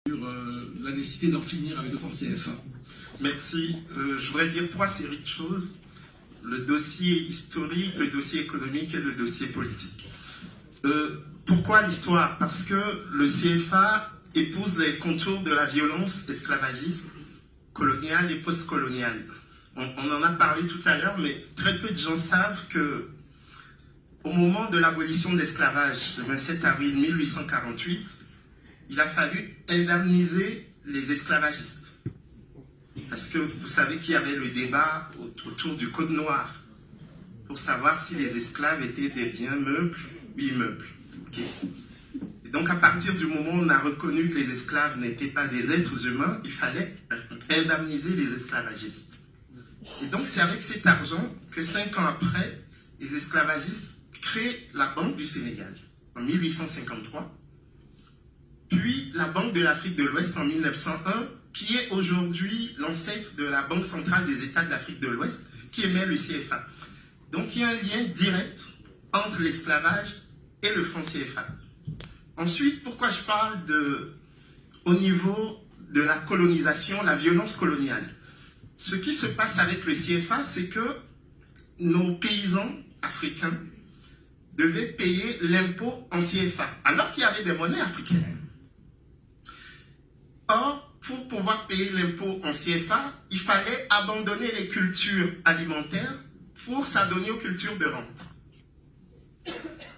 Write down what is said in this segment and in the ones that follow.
sur la nécessité d'en finir avec le franc CFA. Merci. Je voudrais dire 3 séries de choses. Le dossier historique, le dossier économique et le dossier politique. Pourquoi l'histoire? Parce que le CFA épouse les contours de la violence esclavagiste, coloniale et postcoloniale. On en a parlé tout à l'heure, mais très peu de gens savent que au moment de l'abolition de l'esclavage, le 27 avril 1848, il a fallu indemniser les esclavagistes. Parce que vous savez qu'il y avait le débat autour du Code noir pour savoir si les esclaves étaient des biens meubles ou immeubles. Okay. Et donc à partir du moment où on a reconnu que les esclaves n'étaient pas des êtres humains, il fallait indemniser les esclavagistes. Et donc c'est avec cet argent que 5 ans après, les esclavagistes créent la Banque du Sénégal en 1853, puis la Banque de l'Afrique de l'Ouest en 1901, qui est aujourd'hui l'ancêtre de la Banque centrale des États de l'Afrique de l'Ouest, qui émet le CFA. Donc il y a un lien direct entre l'esclavage et le franc CFA. Ensuite, pourquoi je parle au niveau de la colonisation, la violence coloniale? Ce qui se passe avec le CFA, c'est que nos paysans africains devaient payer l'impôt en CFA, alors qu'il y avait des monnaies africaines. Or, pour pouvoir payer l'impôt en CFA, il fallait abandonner les cultures alimentaires pour s'adonner aux cultures de rente.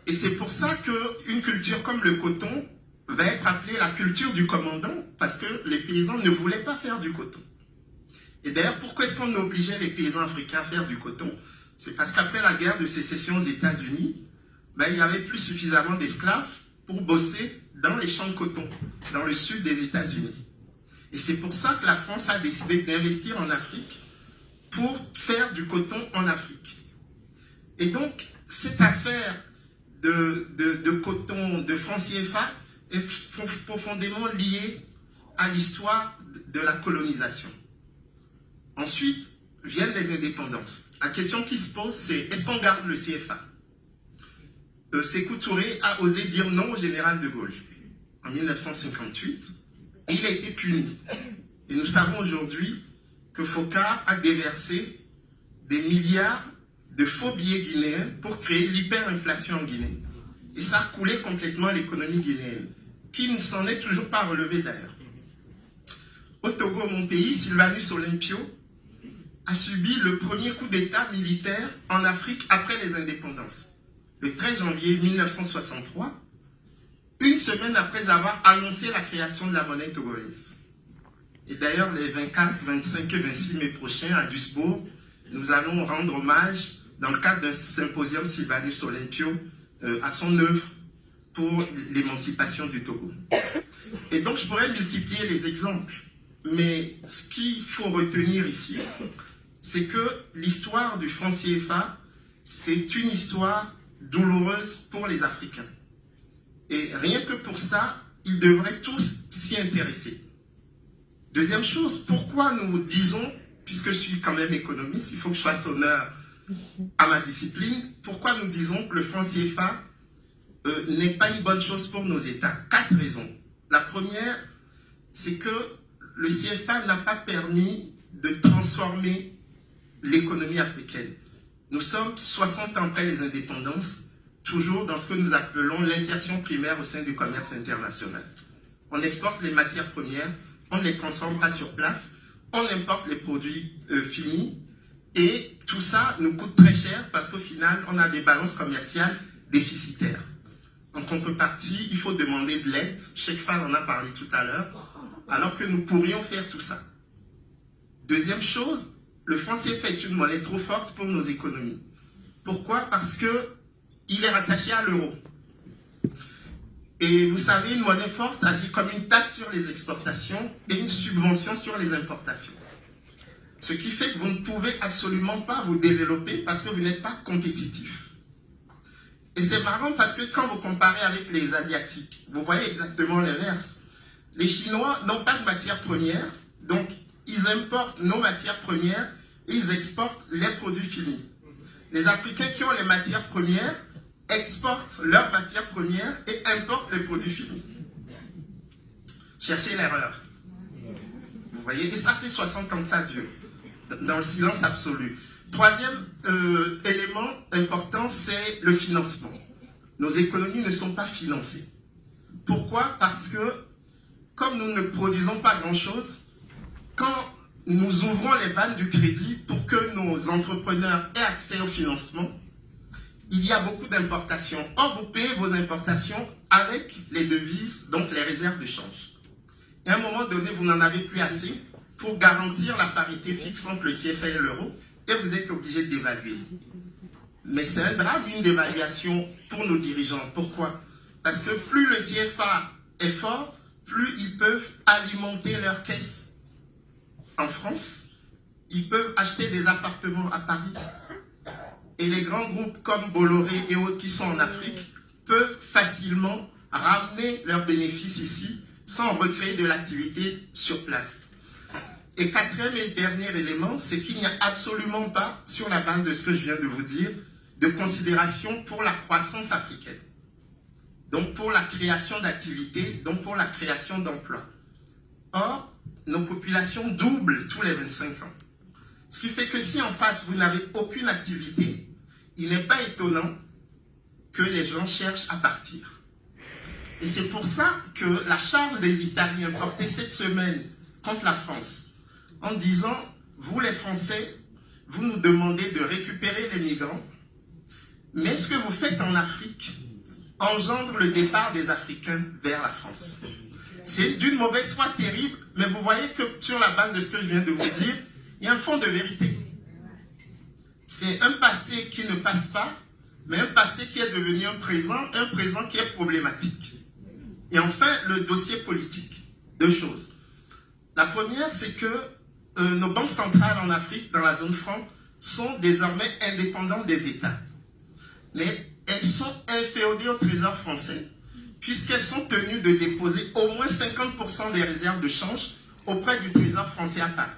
Et c'est pour ça qu'une culture comme le coton va être appelée la culture du commandant, parce que les paysans ne voulaient pas faire du coton. Et d'ailleurs, pourquoi est-ce qu'on obligeait les paysans africains à faire du coton? C'est parce qu'après la guerre de sécession aux États-Unis, il n'y avait plus suffisamment d'esclaves pour bosser dans les champs de coton, dans le sud des États-Unis. Et c'est pour ça que la France a décidé d'investir en Afrique pour faire du coton en Afrique. Et donc, cette affaire de coton, de franc CFA, est profondément liée à l'histoire de la colonisation. Ensuite, viennent les indépendances. La question qui se pose, c'est est-ce qu'on garde le CFA? Sékou Touré a osé dire non au général de Gaulle en 1958 et il a été puni. Et nous savons aujourd'hui que Foccart a déversé des milliards de faux billets guinéens pour créer l'hyperinflation en Guinée. Et ça a coulé complètement l'économie guinéenne, qui ne s'en est toujours pas relevée d'ailleurs. Au Togo, mon pays, Sylvanus Olympio a subi le premier coup d'État militaire en Afrique après les indépendances. Le 13 janvier 1963, une semaine après avoir annoncé la création de la monnaie togolaise. Et d'ailleurs, les 24, 25 et 26 mai prochains à Duisbourg, nous allons rendre hommage, dans le cadre d'un symposium Sylvanus Olympio, à son œuvre pour l'émancipation du Togo. Et donc, je pourrais multiplier les exemples, mais ce qu'il faut retenir ici, c'est que l'histoire du franc CFA, c'est une histoire douloureuse pour les Africains. Et rien que pour ça, ils devraient tous s'y intéresser. Deuxième chose, pourquoi nous disons, puisque je suis quand même économiste, il faut que je fasse honneur à ma discipline, pourquoi nous disons que le franc CFA n'est pas une bonne chose pour nos États? 4 raisons. La première, c'est que le CFA n'a pas permis de transformer l'économie africaine. Nous sommes 60 ans après les indépendances, toujours dans ce que nous appelons l'insertion primaire au sein du commerce international. On exporte les matières premières, on ne les transforme pas sur place, on importe les produits finis, et tout ça nous coûte très cher parce qu'au final, on a des balances commerciales déficitaires. En contrepartie, il faut demander de l'aide. Cheikh Fall en a parlé tout à l'heure, alors que nous pourrions faire tout ça. Deuxième chose, le franc CFA est une monnaie trop forte pour nos économies. Pourquoi? Parce qu'il est rattaché à l'euro. Et vous savez, une monnaie forte agit comme une taxe sur les exportations et une subvention sur les importations. Ce qui fait que vous ne pouvez absolument pas vous développer parce que vous n'êtes pas compétitif. Et c'est marrant parce que quand vous comparez avec les Asiatiques, vous voyez exactement l'inverse. Les Chinois n'ont pas de matières premières, donc ils importent nos matières premières et ils exportent les produits finis. Les Africains qui ont les matières premières exportent leurs matières premières et importent les produits finis. cherchez l'erreur. Vous voyez, et ça fait 60 ans que ça dure, dans le silence absolu. Troisième élément important, c'est le financement. Nos économies ne sont pas financées. Pourquoi? Parce que, comme nous ne produisons pas grand-chose, quand nous ouvrons les vannes du crédit pour que nos entrepreneurs aient accès au financement, il y a beaucoup d'importations. Or, vous payez vos importations avec les devises, donc les réserves de change. Et à un moment donné, vous n'en avez plus assez pour garantir la parité fixe entre le CFA et l'euro, et vous êtes obligé de dévaluer. Mais c'est un drame, une dévaluation pour nos dirigeants. Pourquoi? Parce que plus le CFA est fort, plus ils peuvent alimenter leurs caisses en France. Ils peuvent acheter des appartements à Paris. Et les grands groupes comme Bolloré et autres qui sont en Afrique peuvent facilement ramener leurs bénéfices ici sans recréer de l'activité sur place. Et quatrième et dernier élément, c'est qu'il n'y a absolument pas, sur la base de ce que je viens de vous dire, de considération pour la croissance africaine. Donc pour la création d'activités, donc pour la création d'emplois. Or, nos populations doublent tous les 25 ans. Ce qui fait que si en face vous n'avez aucune activité, il n'est pas étonnant que les gens cherchent à partir. Et c'est pour ça que la charge des Italiens portée cette semaine contre la France, en disant, vous les Français, vous nous demandez de récupérer les migrants, mais ce que vous faites en Afrique engendre le départ des Africains vers la France. C'est d'une mauvaise foi terrible, mais vous voyez que sur la base de ce que je viens de vous dire, il y a un fond de vérité. C'est un passé qui ne passe pas, mais un passé qui est devenu un présent qui est problématique. Et enfin, le dossier politique. Deux choses. La première, c'est que nos banques centrales en Afrique, dans la zone franc, sont désormais indépendantes des États. Mais elles sont inféodées au Trésor français, puisqu'elles sont tenues de déposer au moins 50% des réserves de change auprès du Trésor français à Paris.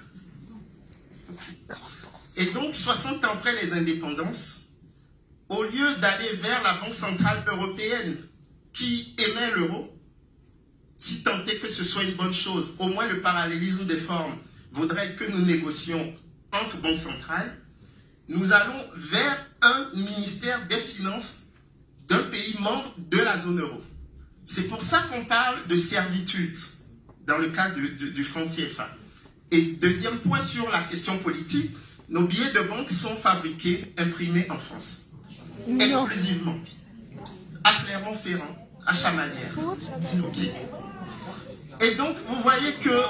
Et donc, 60 ans après les indépendances, au lieu d'aller vers la Banque centrale européenne qui émet l'euro, si tant est que ce soit une bonne chose, au moins le parallélisme des formes voudrait que nous négocions entre banques centrales, nous allons vers un ministère des Finances d'un pays membre de la zone euro. C'est pour ça qu'on parle de servitude dans le cadre du franc CFA. Et deuxième point sur la question politique, nos billets de banque sont fabriqués, imprimés en France. Exclusivement. À Clermont-Ferrand, à Chamalières. Okay. Et donc, vous voyez que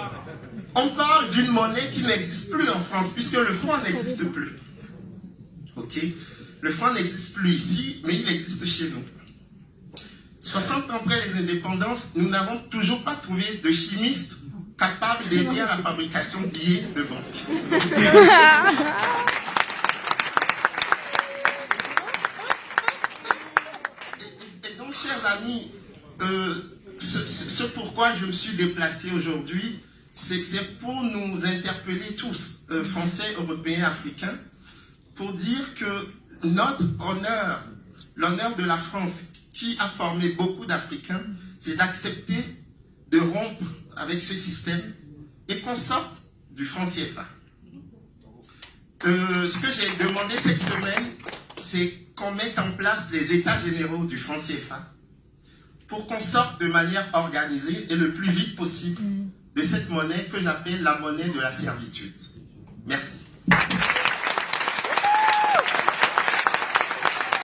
on parle d'une monnaie qui n'existe plus en France, puisque le franc n'existe plus. Ok? Le franc n'existe plus ici, mais il existe chez nous. 60 ans après les indépendances, nous n'avons toujours pas trouvé de chimiste capable d'aider à la fabrication de billets de banque. Et donc, chers amis, ce pourquoi je me suis déplacé aujourd'hui, c'est pour nous interpeller tous, Français, Européens, Africains, pour dire que notre honneur, l'honneur de la France, qui a formé beaucoup d'Africains, c'est d'accepter de rompre avec ce système et qu'on sorte du franc CFA. Ce que j'ai demandé cette semaine, c'est qu'on mette en place les états généraux du franc CFA pour qu'on sorte de manière organisée et le plus vite possible de cette monnaie que j'appelle la monnaie de la servitude.